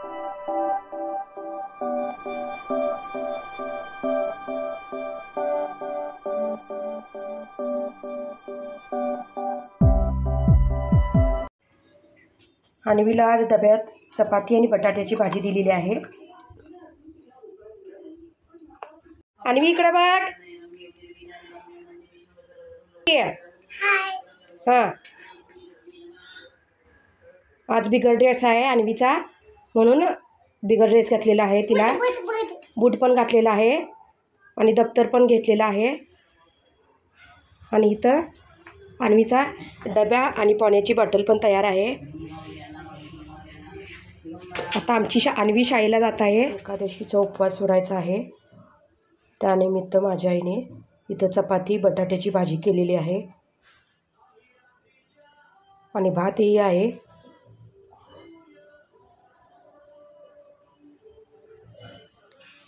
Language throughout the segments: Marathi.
अन्वीला आज डब्यात चपाती आणि बटाट्याची भाजी दिलेली आहे। अन्वी इकडे बघ। हां, आज बिगर ड्रेस आहे अन्वीचा, म्हणून बिगर ड्रेस घातलेला आहे तिला। बूट पण घातलेला आहे आणि दप्तर पण घेतलेला आहे। आणि इथं अन्वीचा डब्या आणि पाण्याची बॉटल पण तयार आहे। आता आमची अन्वी शाळेला जात आहे। एकादशीचा उपवास सोडायचा आहे, त्यानिमित्त माझ्या आईने इथं चपाती बटाट्याची भाजी केलेली आहे आणि भातही आहे।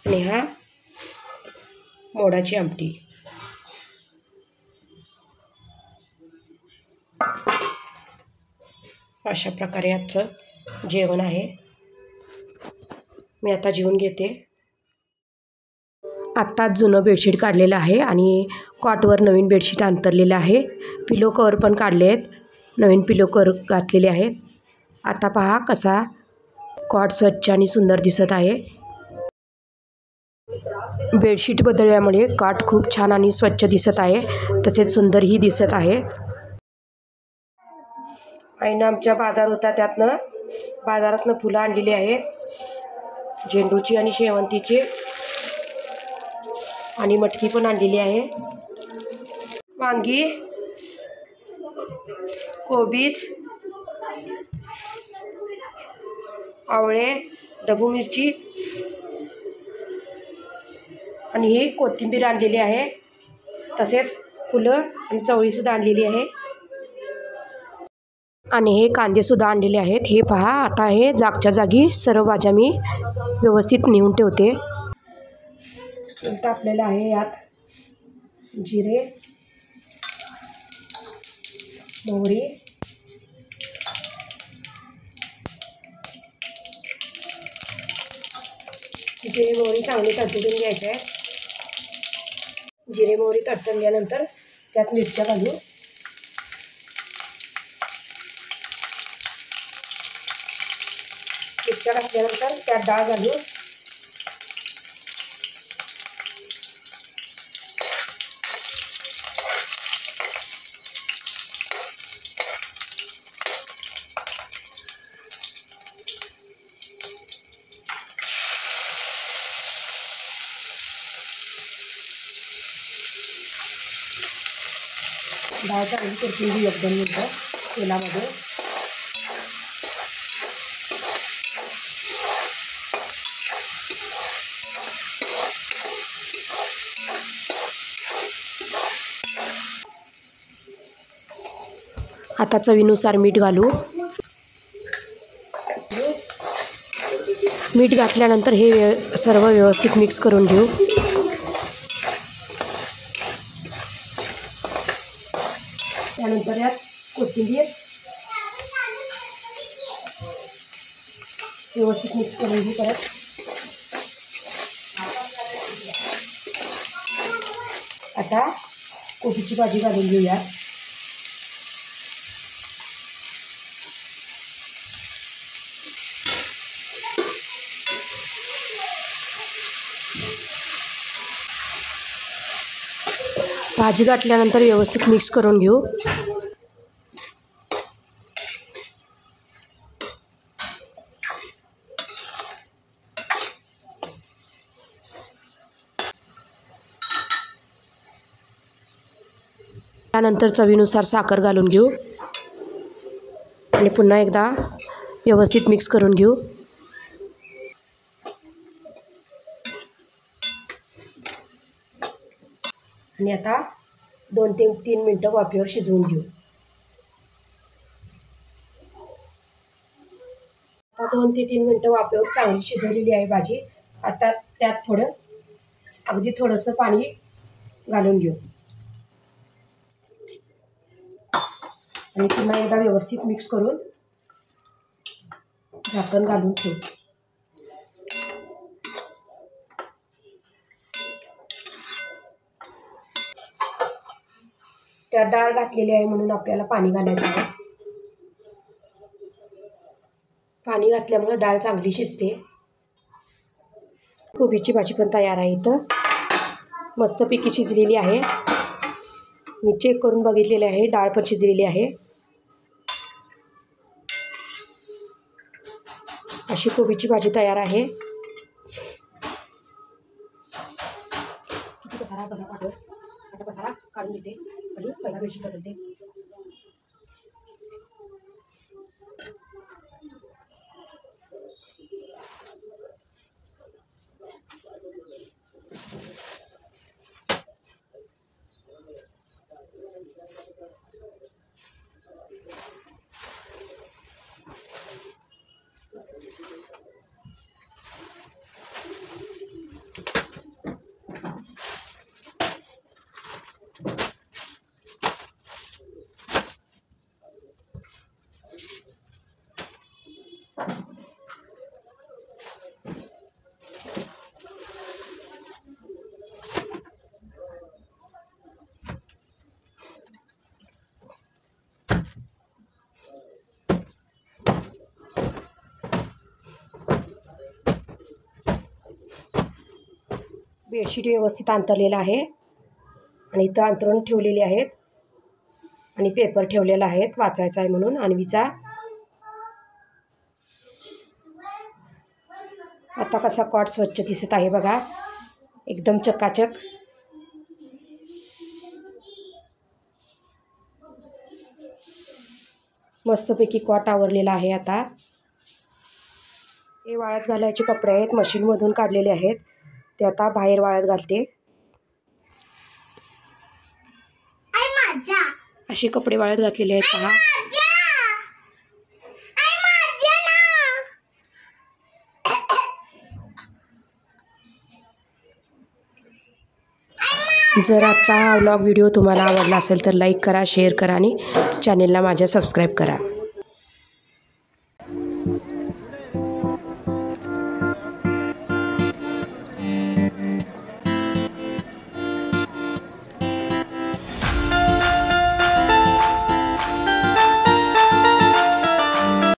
आणि हा मोडाची आमटी। अशा प्रकारे आजचं जेवण आहे। मी आता जेवून घेते। आत्ताच जुनं बेडशीट काढलेलं आहे आणि कॉटवर नवीन बेडशीट अंतरलेलं आहे। पिलो कवर पण काढले आहेत, नवीन पिलो कवर घातलेले आहेत। आता पहा कसा कॉट स्वच्छ आणि सुंदर दिसत आहे। बेडशीट बदलल्यामुळे कॉट खूप छान आणि स्वच्छ दिसत आहे, तसेच सुंदरही दिसत आहे। आईनं आमच्या बाजार होता, बाजारातनं फुलं आणलेली आहेत, झेंडूची आणि शेवंतीची, आणि मटकी पण आणलेली आहे। वांगी, कोबीज, आवळे, ढबू मिरची आणि ही कोथिंबीर आणलेली आहे, तसेच फुलं आणि चवळीसुद्धा आणलेली आहे आणि हे कांदेसुद्धा आणलेले आहेत। हे पहा, आता हे जागच्या जागी सर्व भाज्या मी व्यवस्थित नेऊन ठेवते। तेल तापलेलं आहे, यात जिरे, मोहरी, जिरे मोहरी चांगली तडतडून घ्यायचे आहे। जिरे मोहरी तडतडल्यानंतर त्यात मिरच्या घालू। मिरच्या घातल्यानंतर त्यात डाळ घालू। डाळ चांगली परतून घेऊ एकदम मिनटं तेलामध्ये। आता चवीनुसार मीठ घालू। मीठ घातल्यानंतर हे सर्व व्यवस्थित मिक्स करून घेऊ। त्यानंतर यात कोथिंबीर व्यवस्थित मिक्स करून घेऊ। परत आता कोबीची भाजी घालून घेऊया। भाजी घातल्यानंतर व्यवस्थित मिक्स करून घेऊ। त्यानंतर चवीनुसार साखर घालून घेऊ आणि पुन्हा एकदा व्यवस्थित मिक्स करून घेऊ। आणि आता 2 ते 3 मिनटं वाफेवर शिजवून घेऊ। आता 2 ते 3 मिनटं वाफेवर चांगली शिजवलेली आहे भाजी। आता त्यात अगदी थोडंसं पाणी घालून घेऊ आणि पुन्हा एकदा व्यवस्थित मिक्स करून झाकण घालून ठेवू। त्यात डाळ घातलेली आहे म्हणून आपल्याला पाणी घालायचं आहे. पाणी घातल्यामुळे डाळ चांगली शिजते. कोबीची भाजी पण तयार आहे. इथं मस्तपैकी शिजलेली आहे. मी चेक करून बघितलेली आहे. डाळ पण शिजलेली आहे. अशी कोबीची भाजी तयार आहे. किती पसारा बघा पाठव. आता पसारा काढून घेते आणि पहिला बेडशीट बदलते. बेडशीट व्यवस्थित अंतरलेला आहे आणि इथं अंतरून ठेवलेले आहेत आणि पेपर ठेवलेला आहे वाचायचा आहे म्हणून. आणि विचा आता कसा कॉट स्वच्छ दिसत आहे बघा, एकदम चकाचक. मस्तपैकी कॉट आवरलेला आहे. आता हे वाळत घालायचे कपडे आहेत, मशीनमधून काढलेले आहेत. ते आता बाहेर वाळत घालते. असे कपडे वाळत घातलेले आहेत पहा. जर आजचा हा व्लॉग व्हिडिओ तुम्हाला आवडला असेल तर लाईक करा, शेअर करा आणि चॅनेलला माझ्या सबस्क्राईब करा.